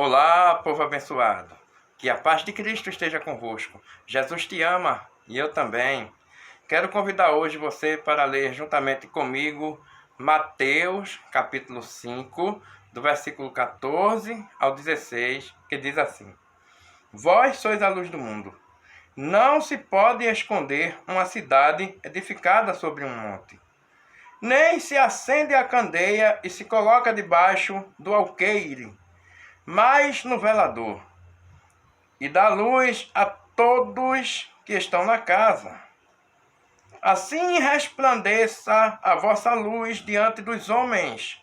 Olá, povo abençoado. Que a paz de Cristo esteja convosco. Jesus te ama e eu também. Quero convidar hoje você para ler juntamente comigo Mateus, capítulo 5, do versículo 14 ao 16, que diz assim: Vós sois a luz do mundo. Não se pode esconder uma cidade edificada sobre um monte. Nem se acende a candeia e se coloca debaixo do alqueire, mas no velador, e dá luz a todos que estão na casa. Assim resplandeça a vossa luz diante dos homens,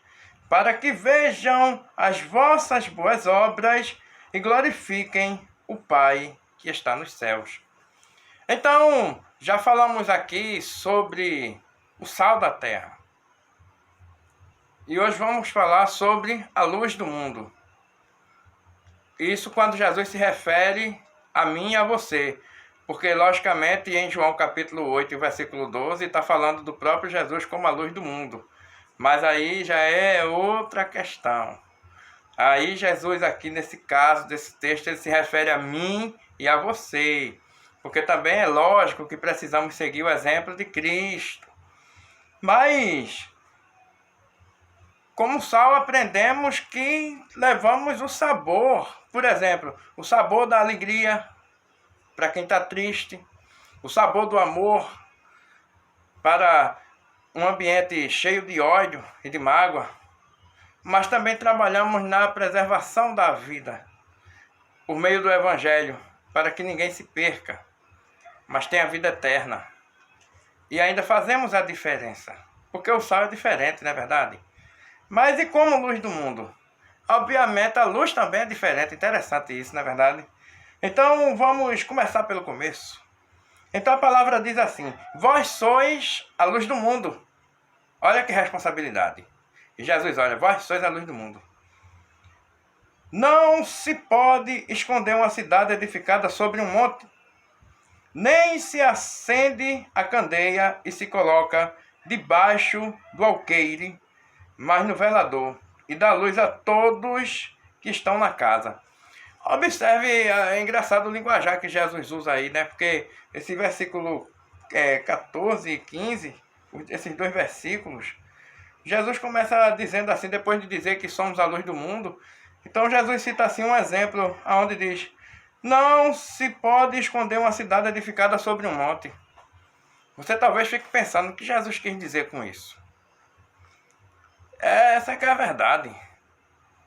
para que vejam as vossas boas obras e glorifiquem o Pai que está nos céus. Então, já falamos aqui sobre o sal da terra. E hoje vamos falar sobre a luz do mundo. Isso quando Jesus se refere a mim e a você. Porque, logicamente, em João capítulo 8, versículo 12, está falando do próprio Jesus como a luz do mundo. Mas aí já é outra questão. Aí Jesus aqui, nesse caso, desse texto, ele se refere a mim e a você. Porque também é lógico que precisamos seguir o exemplo de Cristo. Mas, como sal, aprendemos que levamos o sabor. Por exemplo, o sabor da alegria para quem está triste. O sabor do amor para um ambiente cheio de ódio e de mágoa. Mas também trabalhamos na preservação da vida por meio do Evangelho, para que ninguém se perca, mas tenha vida eterna. E ainda fazemos a diferença, porque o sal é diferente, não é verdade? Mas e como luz do mundo? Obviamente a luz também é diferente, interessante isso, não é verdade? Então vamos começar pelo começo. Então a palavra diz assim: vós sois a luz do mundo. Olha que responsabilidade. E Jesus, olha, vós sois a luz do mundo. Não se pode esconder uma cidade edificada sobre um monte, nem se acende a candeia e se coloca debaixo do alqueire, mas no velador, e dá luz a todos que estão na casa. Observe, é engraçado o linguajar que Jesus usa aí, né? Porque esse versículo 14 e 15, esses dois versículos, Jesus começa dizendo assim, depois de dizer que somos a luz do mundo. Então Jesus cita assim um exemplo, onde diz: não se pode esconder uma cidade edificada sobre um monte. Você talvez fique pensando o que Jesus quis dizer com isso. Essa que é a verdade.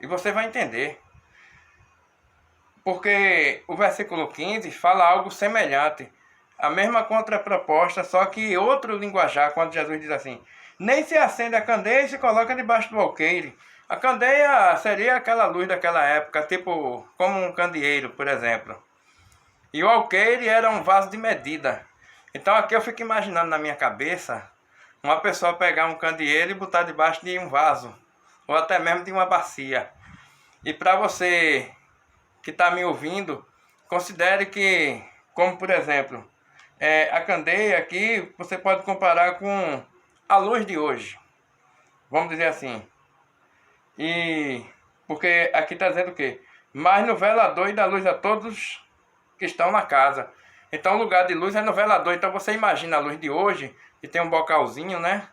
E você vai entender. Porque o versículo 15 fala algo semelhante. A mesma contraproposta, só que outro linguajar, quando Jesus diz assim: nem se acende a candeia e se coloca debaixo do alqueire. A candeia seria aquela luz daquela época, tipo como um candeeiro, por exemplo. E o alqueire era um vaso de medida. Então aqui eu fico imaginando na minha cabeça uma pessoa pegar um candeeiro e botar debaixo de um vaso, ou até mesmo de uma bacia. E para você que está me ouvindo, considere que, como por exemplo, a candeia aqui você pode comparar com a luz de hoje. Vamos dizer assim. E porque aqui está dizendo o quê? Mas no velador e dá luz a todos que estão na casa. Então o lugar de luz é no velador. Então você imagina a luz de hoje, que tem um bocalzinho, né?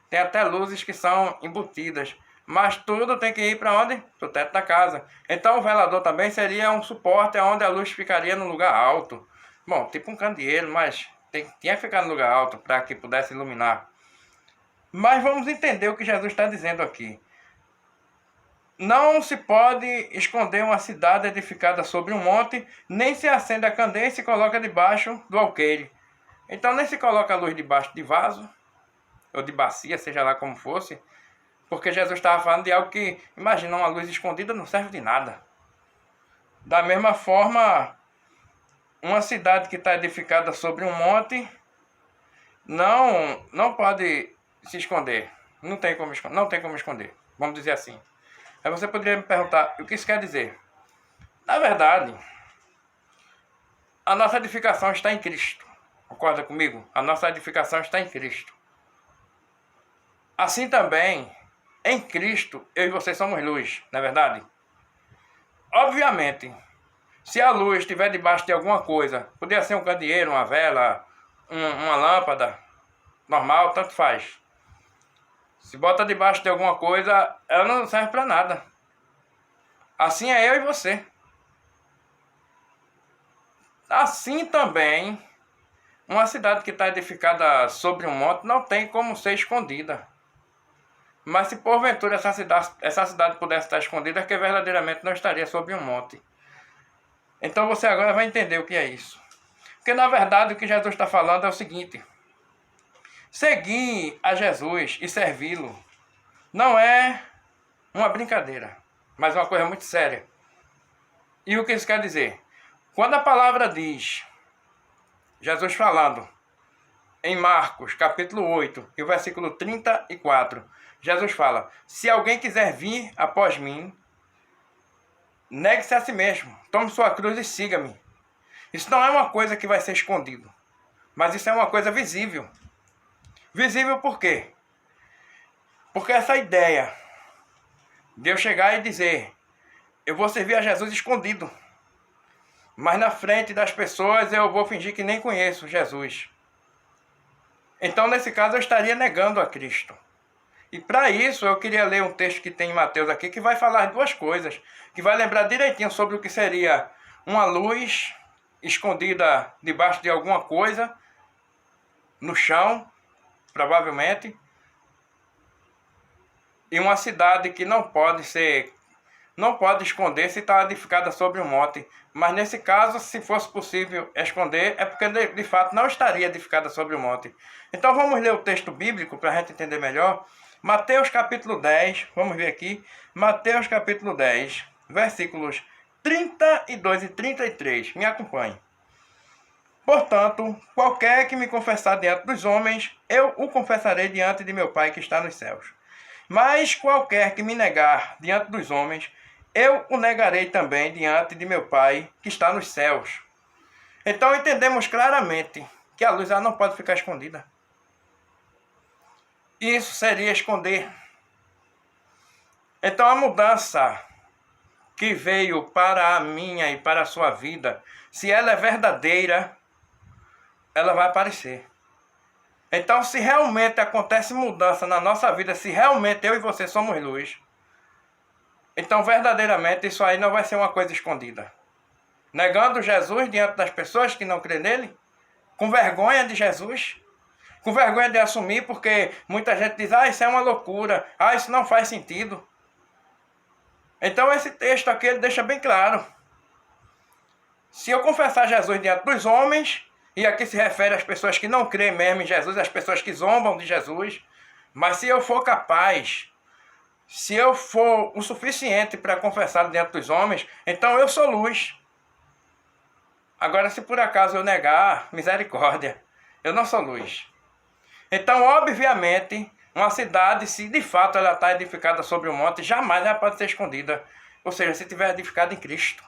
Tem até luzes que são embutidas. Mas tudo tem que ir para onde? Para o teto da casa. Então o velador também seria um suporte onde a luz ficaria no lugar alto. Bom, tipo um candeeiro, mas tinha que ficar no lugar alto para que pudesse iluminar. Mas vamos entender o que Jesus está dizendo aqui. Não se pode esconder uma cidade edificada sobre um monte, nem se acende a candeia e se coloca debaixo do alqueire. Então nem se coloca a luz debaixo de vaso, ou de bacia, seja lá como fosse, porque Jesus estava falando de algo que, imagina, uma luz escondida não serve de nada. Da mesma forma, uma cidade que está edificada sobre um monte não pode se esconder. Não tem como esconder. Vamos dizer assim. Aí você poderia me perguntar, o que isso quer dizer? Na verdade, a nossa edificação está em Cristo. Concorda comigo? A nossa edificação está em Cristo. Assim também, em Cristo, eu e você somos luz, não é verdade? obviamente, se a luz estiver debaixo de alguma coisa, poderia ser um candeeiro, uma vela, uma lâmpada, normal, tanto faz. Se bota debaixo de alguma coisa, ela não serve para nada. Assim é eu e você. Assim também, uma cidade que está edificada sobre um monte não tem como ser escondida. Mas se porventura essa cidade pudesse estar escondida, é que verdadeiramente não estaria sobre um monte. Então você agora vai entender o que é isso. Porque na verdade o que Jesus está falando é o seguinte: seguir a Jesus e servi-lo não é uma brincadeira, mas uma coisa muito séria. E o que isso quer dizer? Quando a palavra diz, Jesus falando em Marcos capítulo 8 e o versículo 34, Jesus fala: se alguém quiser vir após mim, negue-se a si mesmo, tome sua cruz e siga-me. Isso não é uma coisa que vai ser escondido, mas isso é uma coisa visível. Visível por quê? Porque essa ideia de eu chegar e dizer, eu vou servir a Jesus escondido, mas na frente das pessoas eu vou fingir que nem conheço Jesus. Então, nesse caso, eu estaria negando a Cristo. E para isso, eu queria ler um texto que tem em Mateus aqui, que vai falar duas coisas, que vai lembrar direitinho sobre o que seria uma luz escondida debaixo de alguma coisa, no chão, provavelmente, e uma cidade que não pode esconder se está edificada sobre um monte. Mas nesse caso, se fosse possível esconder, é porque de fato não estaria edificada sobre um monte. Então vamos ler o texto bíblico para a gente entender melhor. Mateus capítulo 10, vamos ver aqui. Mateus capítulo 10, versículos 32 e 33. Me acompanhe. Portanto, qualquer que me confessar diante dos homens, eu o confessarei diante de meu Pai que está nos céus. Mas qualquer que me negar diante dos homens, eu o negarei também diante de meu Pai que está nos céus. Então entendemos claramente que a luz ela não pode ficar escondida. Isso seria esconder. Então a mudança que veio para a minha e para a sua vida, se ela é verdadeira, ela vai aparecer. Então, se realmente acontece mudança na nossa vida, se realmente eu e você somos luz, então verdadeiramente isso aí não vai ser uma coisa escondida. Negando Jesus diante das pessoas que não crêem nele, com vergonha de Jesus, com vergonha de assumir, porque muita gente diz, isso é uma loucura, isso não faz sentido. Então esse texto aqui ele deixa bem claro. Se eu confessar Jesus diante dos homens, e aqui se refere às pessoas que não creem mesmo em Jesus, às pessoas que zombam de Jesus, mas se eu for capaz, se eu for o suficiente para confessar diante dos homens, então eu sou luz. Agora, se por acaso eu negar, misericórdia, eu não sou luz. Então, obviamente, uma cidade, se de fato ela está edificada sobre um monte, jamais ela pode ser escondida. Ou seja, se estiver edificada em Cristo.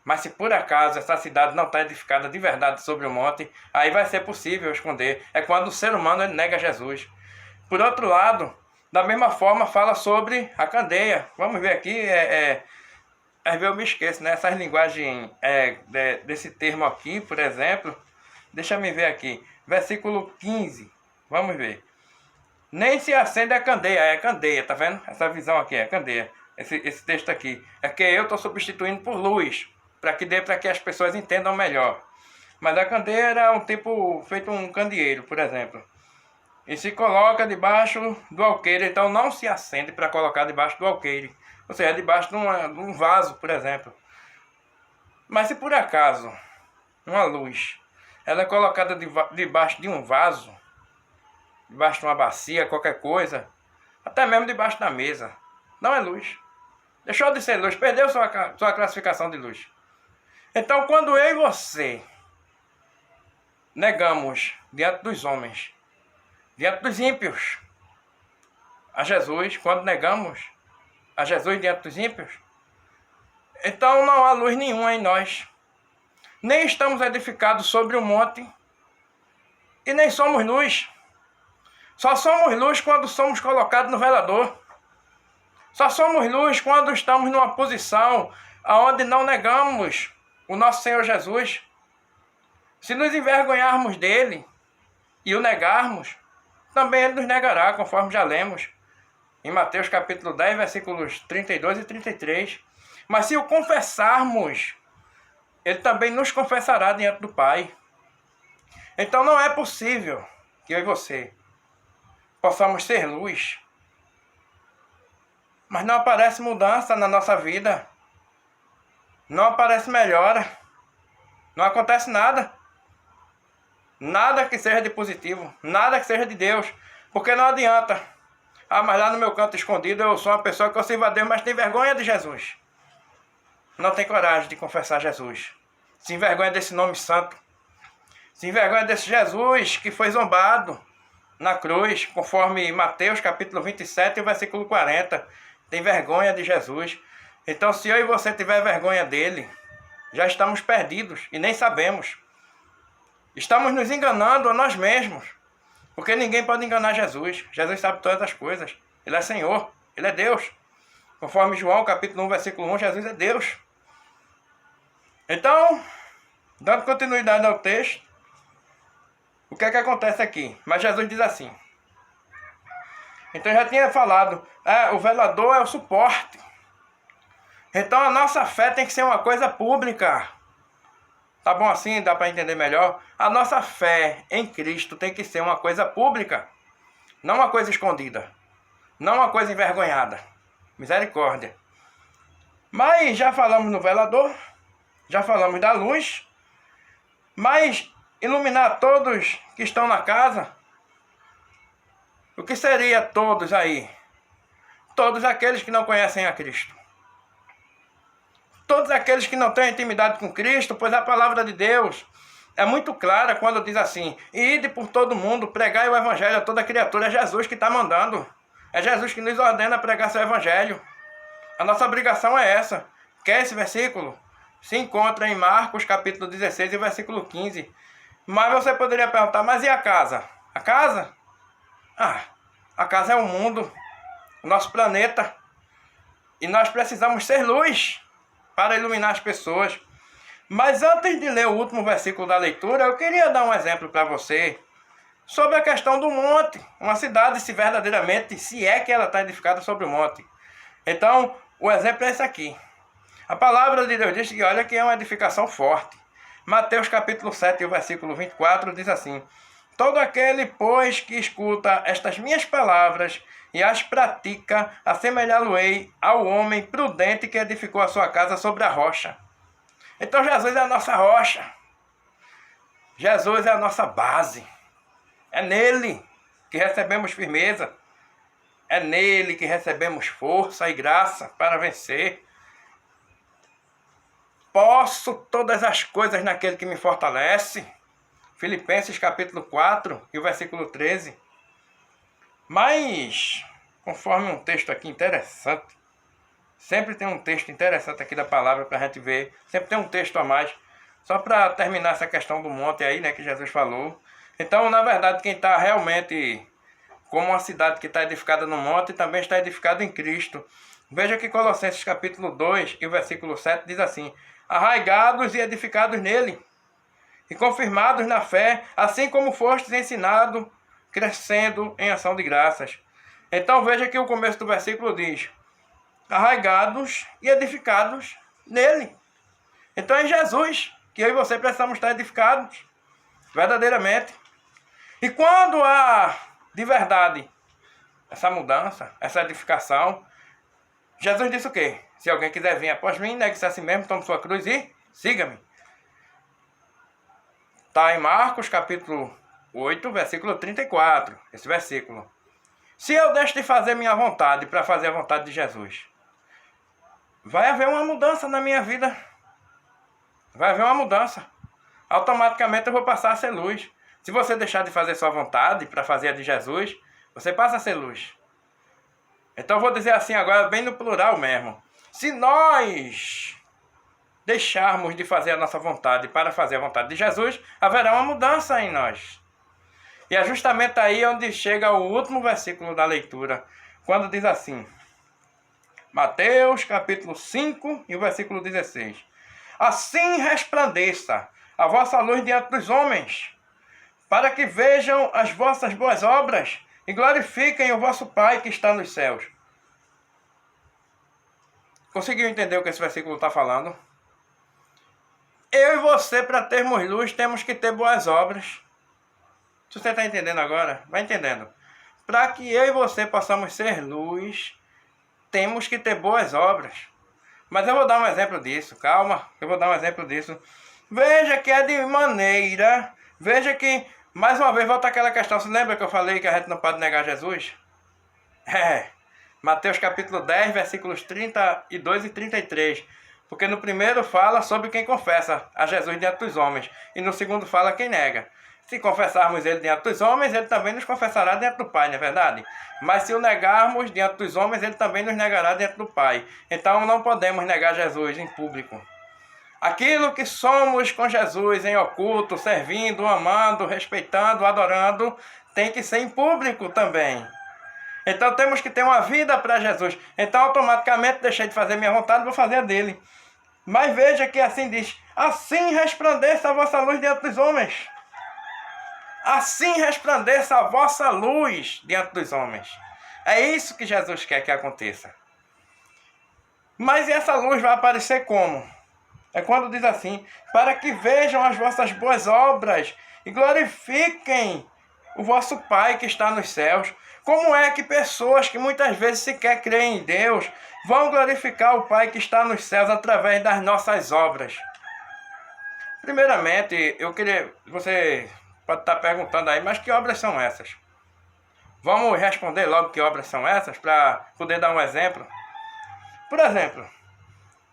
Mas se por acaso essa cidade não está edificada de verdade sobre o monte, aí vai ser possível esconder. É quando o ser humano ele nega Jesus. Por outro lado, da mesma forma fala sobre a candeia. Vamos ver aqui, às vezes eu me esqueço, né? Essas linguagens desse termo aqui, por exemplo. Deixa eu ver aqui. Versículo 15. Vamos ver. Nem se acende a candeia. É candeia, tá vendo? Essa visão aqui é candeia. Esse texto aqui. É que eu estou substituindo por luz. Para que as pessoas entendam melhor. Mas a candeia era um tipo, feito um candeeiro, por exemplo. E se coloca debaixo do alqueire, então não se acende para colocar debaixo do alqueire. Ou seja, debaixo de um vaso, por exemplo. Mas se por acaso uma luz ela é colocada debaixo de um vaso, debaixo de uma bacia, qualquer coisa, até mesmo debaixo da mesa, não é luz. Deixou de ser luz, perdeu sua classificação de luz. Então, quando eu e você negamos diante dos homens, diante dos ímpios, a Jesus, quando negamos a Jesus diante dos ímpios, então não há luz nenhuma em nós. Nem estamos edificados sobre o monte e nem somos luz. Só somos luz quando somos colocados no velador. Só somos luz quando estamos numa posição aonde não negamos o nosso Senhor Jesus. Se nos envergonharmos dele e o negarmos, também ele nos negará, conforme já lemos em Mateus capítulo 10, versículos 32 e 33. Mas se o confessarmos, ele também nos confessará diante do Pai. Então não é possível que eu e você possamos ser luz, mas não aparece mudança na nossa vida, não aparece melhora, não acontece nada. Nada que seja de positivo, nada que seja de Deus, porque não adianta. Ah, mas lá no meu canto escondido eu sou uma pessoa que eu sirvo a Deus, mas tem vergonha de Jesus. Não tem coragem de confessar Jesus. Se envergonha desse nome santo. Se envergonha desse Jesus que foi zombado na cruz, conforme Mateus capítulo 27, versículo 40. Tem vergonha de Jesus. Então, se eu e você tiver vergonha dele, já estamos perdidos e nem sabemos. Estamos nos enganando a nós mesmos. Porque ninguém pode enganar Jesus. Jesus sabe todas as coisas. Ele é Senhor. Ele é Deus. Conforme João capítulo 1, versículo 1, Jesus é Deus. Então, dando continuidade ao texto, o que é que acontece aqui? Mas Jesus diz assim. Então eu já tinha falado, o velador é o suporte. Então a nossa fé tem que ser uma coisa pública. Tá bom assim? Dá para entender melhor? A nossa fé em Cristo tem que ser uma coisa pública. Não uma coisa escondida. Não uma coisa envergonhada. Misericórdia. Mas já falamos no velador. Já falamos da luz. Mas iluminar todos que estão na casa. O que seria todos aí? Todos aqueles que não conhecem a Cristo. Todos aqueles que não têm intimidade com Cristo, pois a palavra de Deus é muito clara quando diz assim: ide por todo mundo, pregai o evangelho a toda criatura. É Jesus que está mandando. É Jesus que nos ordena a pregar seu evangelho. A nossa obrigação é essa. Quer esse versículo? Se encontra em Marcos capítulo 16 e versículo 15. Mas você poderia perguntar, mas e a casa? A casa? A casa é o mundo, o nosso planeta. E nós precisamos ser luz para iluminar as pessoas. Mas antes de ler o último versículo da leitura, eu queria dar um exemplo para você sobre a questão do monte. Uma cidade, se é que ela está edificada sobre o monte. Então, o exemplo é esse aqui. A palavra de Deus diz que olha que é uma edificação forte. Mateus capítulo 7, o versículo 24 diz assim: todo aquele, pois, que escuta estas minhas palavras e as pratica, assemelhá-lo-ei ao homem prudente que edificou a sua casa sobre a rocha. Então Jesus é a nossa rocha. Jesus é a nossa base. É nele que recebemos firmeza. É nele que recebemos força e graça para vencer. Posso todas as coisas naquele que me fortalece. Filipenses capítulo 4 e o versículo 13. Mas, conforme um texto aqui interessante, sempre tem um texto interessante aqui da palavra para a gente ver, sempre tem um texto a mais, só para terminar essa questão do monte aí, né, que Jesus falou. Então, na verdade, quem está realmente como uma cidade que está edificada no monte, também está edificada em Cristo. Veja que Colossenses capítulo 2 e o versículo 7 diz assim: arraigados e edificados nele, e confirmados na fé, assim como fostes ensinados, crescendo em ação de graças. Então veja que o começo do versículo diz: arraigados e edificados nele. Então é em Jesus que eu e você precisamos estar edificados, verdadeiramente. E quando há de verdade essa mudança, essa edificação, Jesus disse o quê? Se alguém quiser vir após mim, negue-se a si mesmo, tome sua cruz e siga-me. Está em Marcos capítulo 8, versículo 34, esse versículo. Se eu deixo de fazer minha vontade para fazer a vontade de Jesus, vai haver uma mudança na minha vida. Vai haver uma mudança. Automaticamente eu vou passar a ser luz. Se você deixar de fazer sua vontade para fazer a de Jesus, você passa a ser luz. Então eu vou dizer assim agora, bem no plural mesmo. Se nós deixarmos de fazer a nossa vontade para fazer a vontade de Jesus, haverá uma mudança em nós. E é justamente aí onde chega o último versículo da leitura, quando diz assim: Mateus capítulo 5 e o versículo 16. Assim resplandeça a vossa luz diante dos homens, para que vejam as vossas boas obras e glorifiquem o vosso Pai que está nos céus. Conseguiu entender o que esse versículo está falando? Eu e você, para termos luz, temos que ter boas obras. Se você está entendendo agora, vai entendendo. Para que eu e você possamos ser luz, temos que ter boas obras. Mas eu vou dar um exemplo disso, calma, eu vou dar um exemplo disso. Veja que é de maneira, veja que, mais uma vez, volta àquela questão, você lembra que eu falei que a gente não pode negar Jesus? Mateus capítulo 10, versículos 32 e 33. Porque no primeiro fala sobre quem confessa a Jesus diante dos homens, e no segundo fala quem nega. Se confessarmos ele diante dos homens, ele também nos confessará diante do Pai, não é verdade? Mas se o negarmos diante dos homens, ele também nos negará diante do Pai. Então não podemos negar Jesus em público. Aquilo que somos com Jesus em oculto, servindo, amando, respeitando, adorando, tem que ser em público também. Então temos que ter uma vida para Jesus. Então automaticamente deixei de fazer minha vontade, vou fazer a dele. Mas veja que assim diz: assim resplandeça a vossa luz diante dos homens. Assim resplandeça a vossa luz diante dos homens. É isso que Jesus quer que aconteça. Mas essa luz vai aparecer como? É quando diz assim: para que vejam as vossas boas obras e glorifiquem o vosso Pai que está nos céus. Como é que pessoas que muitas vezes sequer creem em Deus vão glorificar o Pai que está nos céus através das nossas obras? Primeiramente, eu queria... Você pode estar perguntando aí, mas que obras são essas? Vamos responder logo que obras são essas, para poder dar um exemplo. Por exemplo,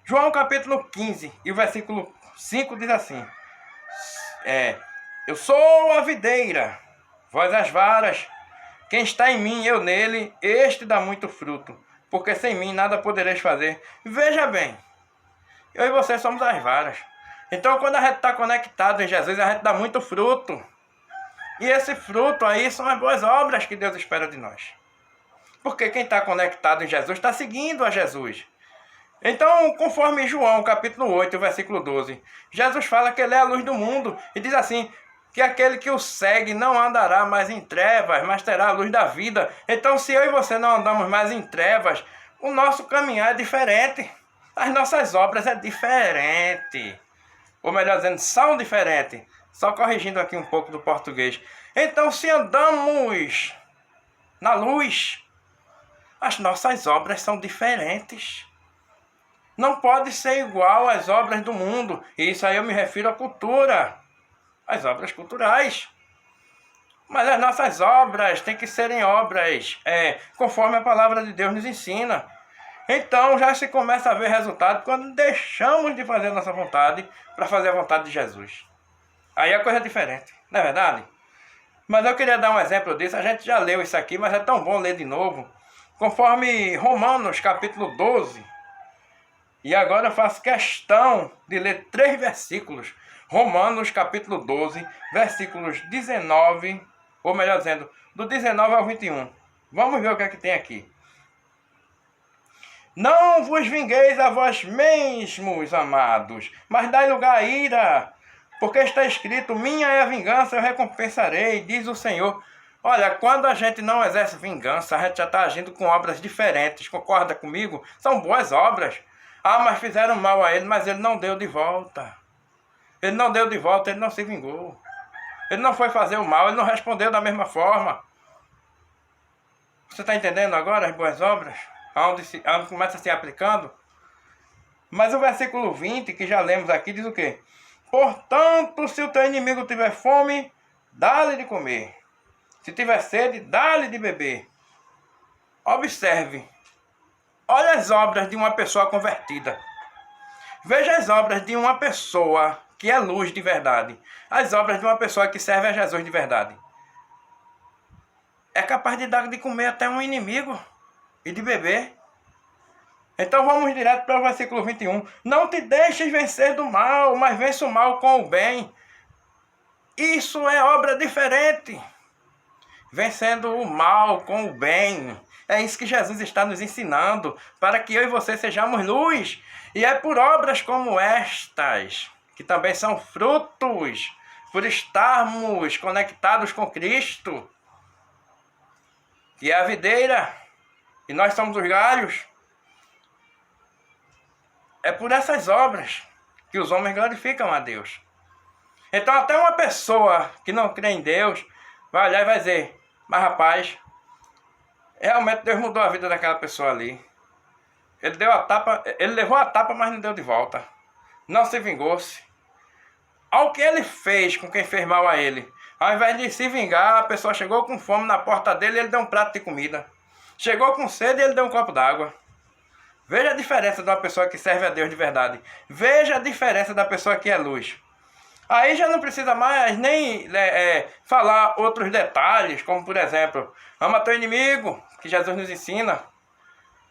João capítulo 15 e o versículo 5 diz assim: eu sou a videira, vós as varas. Quem está em mim, eu nele, este dá muito fruto, porque sem mim nada podereis fazer. Veja bem, eu e você somos as varas. Então quando a gente está conectado em Jesus, a gente dá muito fruto. E esse fruto aí são as boas obras que Deus espera de nós. Porque quem está conectado em Jesus está seguindo a Jesus. Então, conforme João capítulo 8, versículo 12, Jesus fala que ele é a luz do mundo. E diz assim: que aquele que o segue não andará mais em trevas, mas terá a luz da vida. Então, se eu e você não andamos mais em trevas, o nosso caminhar é diferente. As nossas obras é diferente. Ou melhor dizendo, são diferentes. Só corrigindo aqui um pouco do português. Então, se andamos na luz, as nossas obras são diferentes. Não pode ser igual às obras do mundo. E isso aí eu me refiro à cultura. As obras culturais. Mas as nossas obras têm que serem obras conforme a palavra de Deus nos ensina. Então já se começa a ver resultado quando deixamos de fazer a nossa vontade para fazer a vontade de Jesus. Aí a coisa é diferente, não é verdade? Mas eu queria dar um exemplo disso. A gente já leu isso aqui, mas é tão bom ler de novo. Conforme Romanos capítulo 12. E agora eu faço questão de ler 3 versículos. Romanos capítulo 12, versículos 19, ou melhor dizendo, do 19 ao 21. Vamos ver o que é que tem aqui. Não vos vingueis a vós mesmos, amados, mas dai lugar à ira, porque está escrito: minha é a vingança, eu recompensarei, diz o Senhor. Olha, quando a gente não exerce vingança, a gente já está agindo com obras diferentes, concorda comigo? São boas obras. Ah, mas fizeram mal a ele, mas ele não deu de volta. Ele não deu de volta, ele não se vingou. Ele não foi fazer o mal, ele não respondeu da mesma forma. Você está entendendo agora as boas obras? Onde começa se aplicando? Mas o versículo 20, que já lemos aqui, diz o quê? Portanto, se o teu inimigo tiver fome, dá-lhe de comer. Se tiver sede, dá-lhe de beber. Observe. Olha as obras de uma pessoa convertida. Veja as obras de uma pessoa que é luz de verdade. As obras de uma pessoa que serve a Jesus de verdade. É capaz de dar de comer até um inimigo e de beber. Então vamos direto para o versículo 21. Não te deixes vencer do mal, mas vença o mal com o bem. Isso é obra diferente. Vencendo o mal com o bem. É isso que Jesus está nos ensinando, para que eu e você sejamos luz. E é por obras como estas, que também são frutos, por estarmos conectados com Cristo, que é a videira, e nós somos os galhos. É por essas obras que os homens glorificam a Deus. Então até uma pessoa que não crê em Deus vai olhar e vai dizer: mas rapaz, realmente Deus mudou a vida daquela pessoa ali. Ele levou a tapa, mas não deu de volta. Não se vingou-se. Ao que ele fez com quem fez mal a ele, ao invés de se vingar, a pessoa chegou com fome na porta dele e ele deu um prato de comida. Chegou com sede e ele deu um copo d'água. Veja a diferença de uma pessoa que serve a Deus de verdade. Veja a diferença da pessoa que é luz. Aí já não precisa mais nem falar outros detalhes, como por exemplo, ama teu inimigo, que Jesus nos ensina.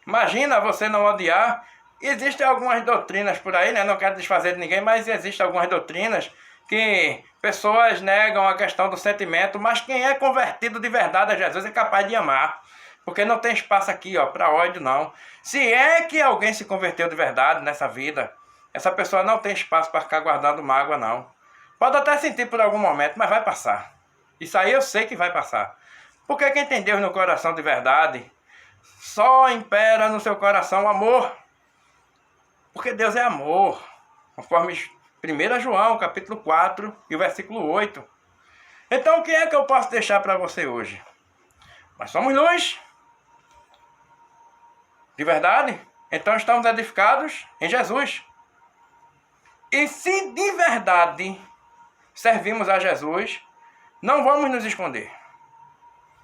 Imagina você não odiar. Existem algumas doutrinas por aí, né? Não quero desfazer de ninguém, mas existem algumas doutrinas que pessoas negam a questão do sentimento, mas quem é convertido de verdade a Jesus é capaz de amar. Porque não tem espaço aqui, ó, para ódio, não. Se é que alguém se converteu de verdade nessa vida, essa pessoa não tem espaço para ficar guardando mágoa, não. Pode até sentir por algum momento, mas vai passar. Isso aí eu sei que vai passar. Porque quem tem Deus no coração de verdade, só impera no seu coração o amor. Porque Deus é amor. Conforme 1 João, capítulo 4 e o versículo 8. Então o que é que eu posso deixar para você hoje? Nós somos luz. De verdade? Então estamos edificados em Jesus. E se de verdade servimos a Jesus, não vamos nos esconder.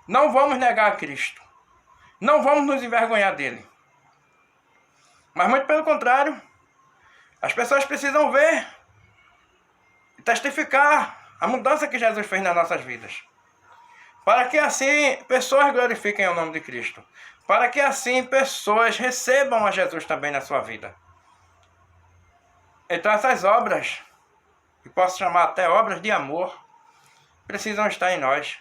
Não vamos negar a Cristo. Não vamos nos envergonhar dele. Mas muito pelo contrário, as pessoas precisam ver e testificar a mudança que Jesus fez nas nossas vidas. Para que assim pessoas glorifiquem o nome de Cristo. Para que assim pessoas recebam a Jesus também na sua vida. Então essas obras, que posso chamar até obras de amor, precisam estar em nós.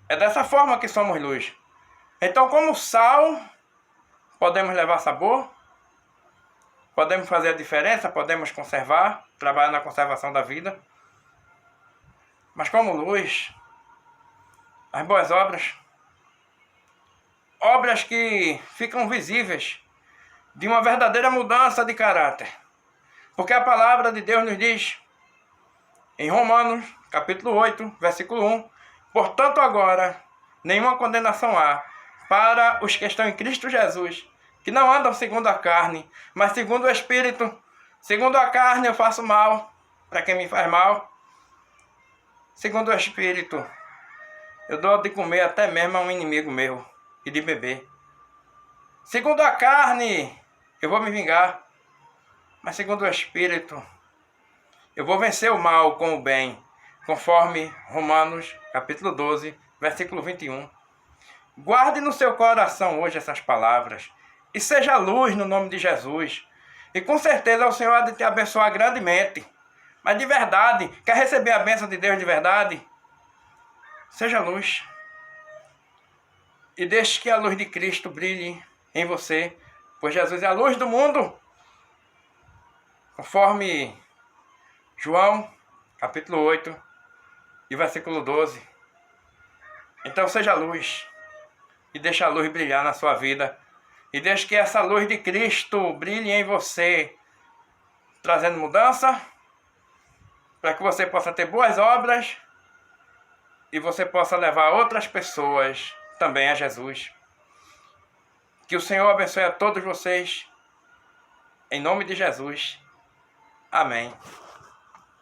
É dessa forma que somos luz. Então, como sal, podemos levar sabor, podemos fazer a diferença, podemos conservar, trabalhar na conservação da vida. Mas como luz, as boas obras, obras que ficam visíveis de uma verdadeira mudança de caráter. Porque a palavra de Deus nos diz, em Romanos, capítulo 8, versículo 1, portanto agora, nenhuma condenação há para os que estão em Cristo Jesus, que não andam segundo a carne, mas segundo o Espírito. Segundo a carne eu faço mal para quem me faz mal. Segundo o Espírito, eu dou de comer até mesmo a um inimigo meu e de beber. Segundo a carne, eu vou me vingar. Mas segundo o Espírito, eu vou vencer o mal com o bem, conforme Romanos, capítulo 12, versículo 21. Guarde no seu coração hoje essas palavras e seja luz no nome de Jesus. E com certeza o Senhor há de te abençoar grandemente. Mas de verdade, quer receber a bênção de Deus de verdade? Seja luz. E deixe que a luz de Cristo brilhe em você, pois Jesus é a luz do mundo. Conforme João, capítulo 8 e versículo 12. Então seja luz e deixe a luz brilhar na sua vida. E deixe que essa luz de Cristo brilhe em você, trazendo mudança, para que você possa ter boas obras e você possa levar outras pessoas também a Jesus. Que o Senhor abençoe a todos vocês, em nome de Jesus. Amém.